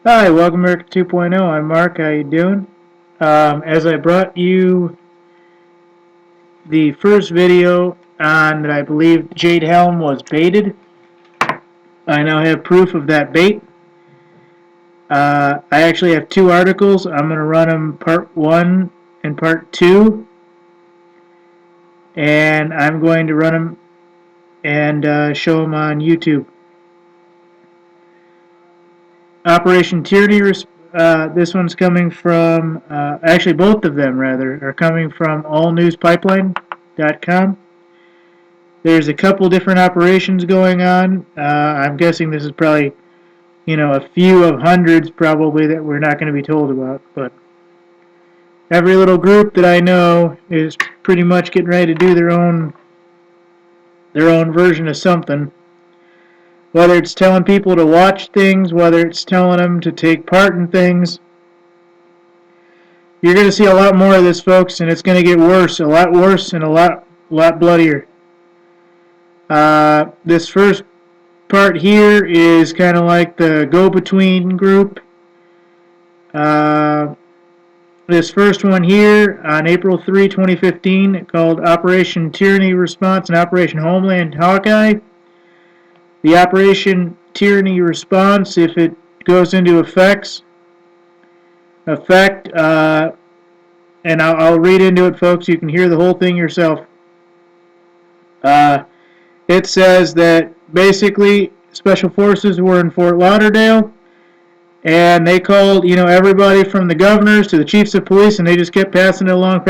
Hi, welcome to America 2.0. I'm Mark. How you doing? As I brought you the first video on that I believe Jade Helm was baited, I now have proof of that bait. I actually have two articles. I'm going to run them part 1 and part 2, and I'm going to run them and show them on YouTube. Operation Tyranny, this one's coming from, actually both of them rather, are coming from allnewspipeline.com. There's a couple different operations going on. I'm guessing this is probably, a few of hundreds probably that we're not going to be told about. But every little group that I know is pretty much getting ready to do their own version of something. Whether it's telling people to watch things, whether it's telling them to take part in things. You're going to see a lot more of this, folks, and it's going to get worse, a lot worse, and a lot bloodier. This first part here is kind of like the go-between group. This first one here on April 3, 2015, called Operation Tyranny Response and Operation Homeland Hawkeye. The Operation Tyranny Response, if it goes into effect, and I'll read into it, folks. You can hear the whole thing yourself. It says that basically Special Forces were in Fort Lauderdale, and they called, everybody from the governors to the chiefs of police, and they just kept passing it along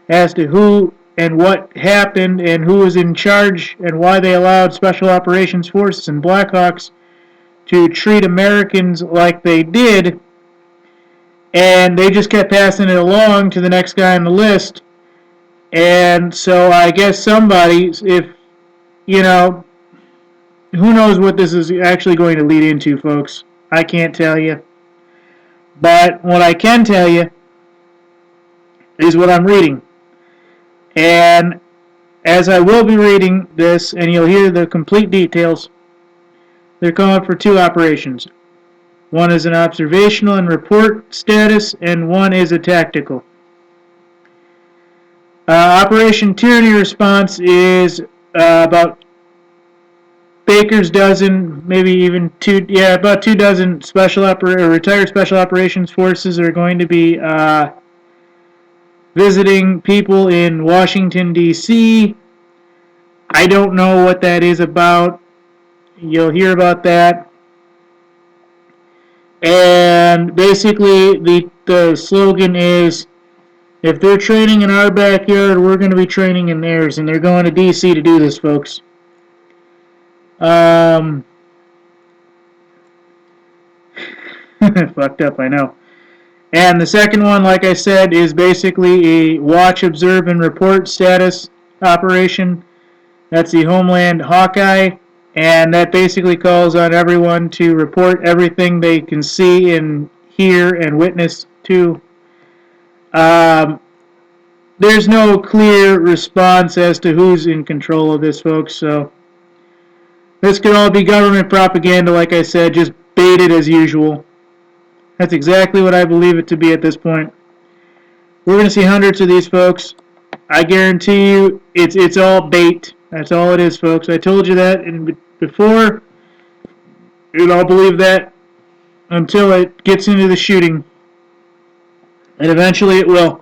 as to who and what happened and who was in charge and why they allowed Special Operations Forces and Blackhawks to treat Americans like they did. And they just kept passing it along to the next guy on the list. And so I guess somebody, if, who knows what this is actually going to lead into, folks. I can't tell you. But what I can tell you is what I'm reading. And as I will be reading this, and you'll hear the complete details, they're calling for two operations. One is an observational and report status, and one is a tactical. Operation Tyranny Response is about baker's dozen, maybe even about 2 dozen retired Special Operations Forces are going to be visiting people in Washington, D.C. I don't know what that is about. You'll hear about that. And basically, the slogan is, if they're training in our backyard, we're going to be training in theirs. And they're going to D.C. to do this, folks. Fucked up, I know. And the second one, like I said, is basically a watch, observe, and report status operation. That's the Homeland Hawkeye. And that basically calls on everyone to report everything they can see and hear and witness to. There's no clear response as to who's in control of this, folks. So this could all be government propaganda, like I said, just baited as usual. That's exactly what I believe it to be at this point. We're going to see hundreds of these, folks. I guarantee you it's all bait. That's all it is, folks. I told you that before. You'd all believe that until it gets into the shooting. And eventually it will.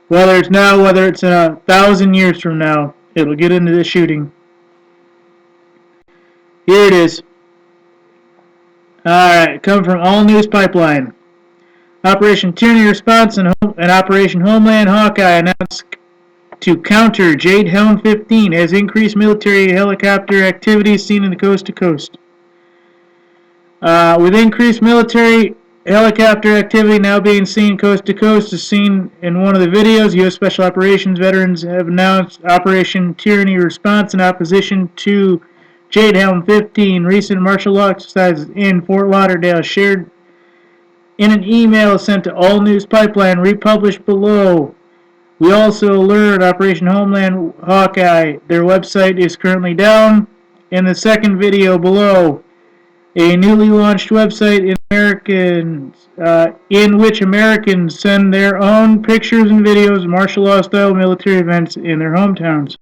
Whether it's now, whether it's in 1,000 years from now, it'll get into the shooting. Here it is. Alright, coming from All News Pipeline. Operation Tyranny Response and Operation Homeland Hawkeye announced to counter Jade Helm 15 has increased military helicopter activities seen in the coast to coast. With increased military helicopter activity now being seen coast to coast, as seen in one of the videos, U.S. Special Operations veterans have announced Operation Tyranny Response in opposition to Jade Helm 15 recent martial law exercises in Fort Lauderdale, shared in an email sent to All News Pipeline, republished below. We also learned Operation Homeland Hawkeye. Their website is currently down in the second video below. a newly launched website in which Americans send their own pictures and videos of martial law style military events in their hometowns.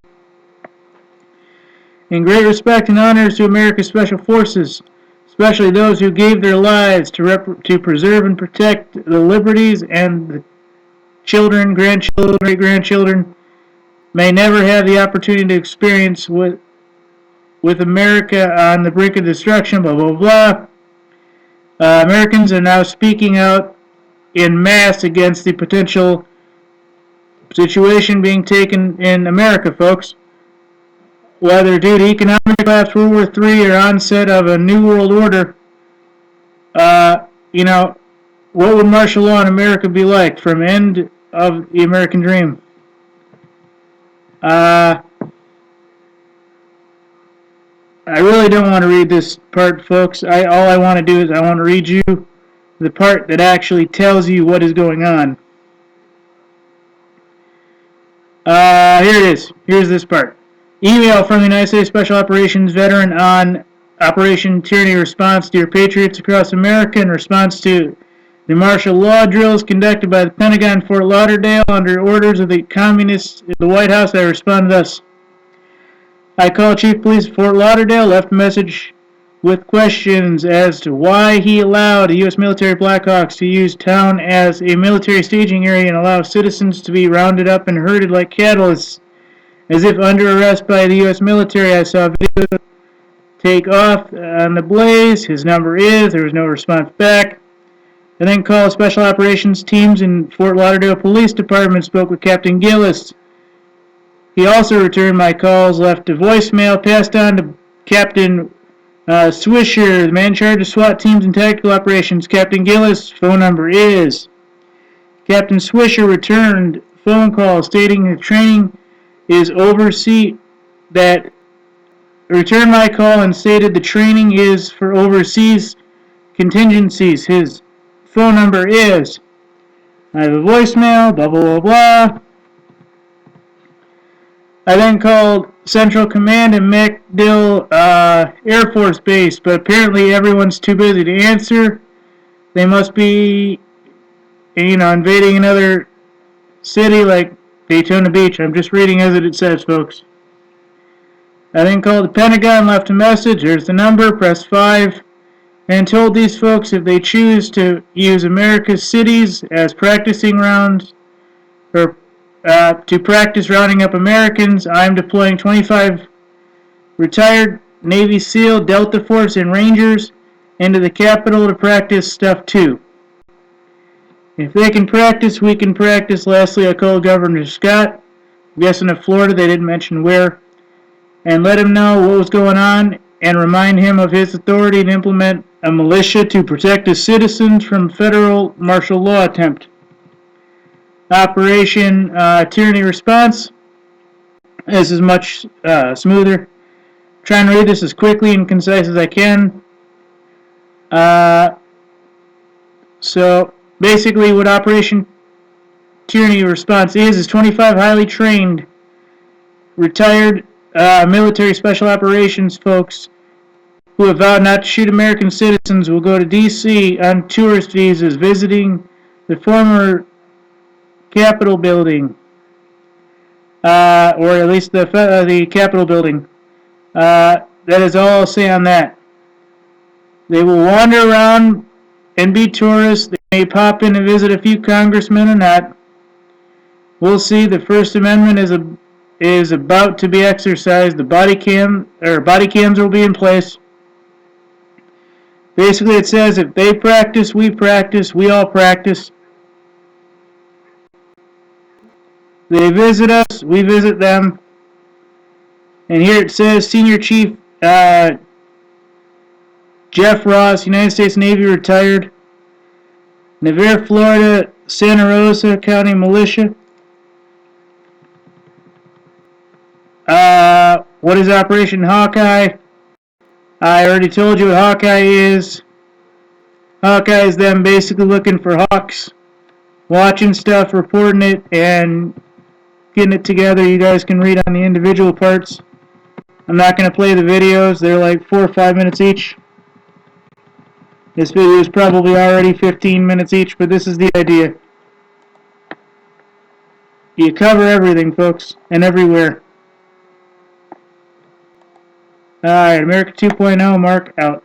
In great respect and honors to America's Special Forces, especially those who gave their lives to preserve and protect the liberties and the children, grandchildren, great-grandchildren may never have the opportunity to experience with America on the brink of destruction, blah, blah, blah. Americans are now speaking out in mass against the potential situation being taken in America, folks. Whether due to economic collapse, World War III, or onset of a new world order, what would martial law in America be like from end of the American dream? I really don't want to read this part, folks. All I want to do is I want to read you the part that actually tells you what is going on. Here it is. Here's this part. Email from the United States Special Operations veteran on Operation Tyranny Response. Dear Patriots across America, in response to the martial law drills conducted by the Pentagon in Fort Lauderdale under orders of the communists in the White House, I respond thus. I called Chief Police of Fort Lauderdale, left a message with questions as to why he allowed the U.S. military Blackhawks to use town as a military staging area and allow citizens to be rounded up and herded like cattle as if under arrest by the U.S. military. I saw video take off on the blaze. His number is. There was no response back. I then called special operations teams in Fort Lauderdale Police Department, spoke with Captain Gillis. He also returned my calls, left a voicemail, passed on to Captain Swisher, the man in charge of SWAT teams and tactical operations. Captain Gillis' phone number is. Captain Swisher returned phone call stating the training is overseas. That returned my call and stated the training is for overseas contingencies. His phone number is. I have a voicemail, blah, blah, blah, blah. I then called Central Command in MacDill Air Force Base, but apparently everyone's too busy to answer. They must be, invading another city like Daytona Beach. I'm just reading as it says, folks. I then called the Pentagon, left a message. There's the number, press 5, and told these folks if they choose to use America's cities as practicing grounds, or to practice rounding up Americans, I'm deploying 25 retired Navy SEAL, Delta Force, and Rangers into the Capitol to practice stuff too. If they can practice, we can practice. Lastly, I called Governor Scott, I'm guessing of Florida, they didn't mention where, and let him know what was going on and remind him of his authority to implement a militia to protect his citizens from federal martial law attempt. Operation Tyranny Response. This is much smoother. I'm trying to read this as quickly and concise as I can. So basically what Operation Tyranny Response is 25 highly trained, retired military special operations folks who have vowed not to shoot American citizens will go to D.C. on tourist visas, visiting the former Capitol building, or at least the Capitol building. That is all I'll say on that. They will wander around and be tourists. They may pop in and visit a few congressmen or not. We'll see. The First Amendment is about to be exercised. The body cams will be in place. Basically, it says if they practice, we all practice. They visit us, we visit them. And here it says Senior Chief Jeff Ross, United States Navy, retired. Navarre, Florida, Santa Rosa County Militia. What is Operation Hawkeye? I already told you what Hawkeye is. Hawkeye is them basically looking for hawks, watching stuff, reporting it, and getting it together. You guys can read on the individual parts. I'm not going to play the videos. They're like 4 or 5 minutes each. This video is probably already 15 minutes each, but this is the idea. You cover everything, folks, and everywhere. Alright, America 2.0, Mark, out.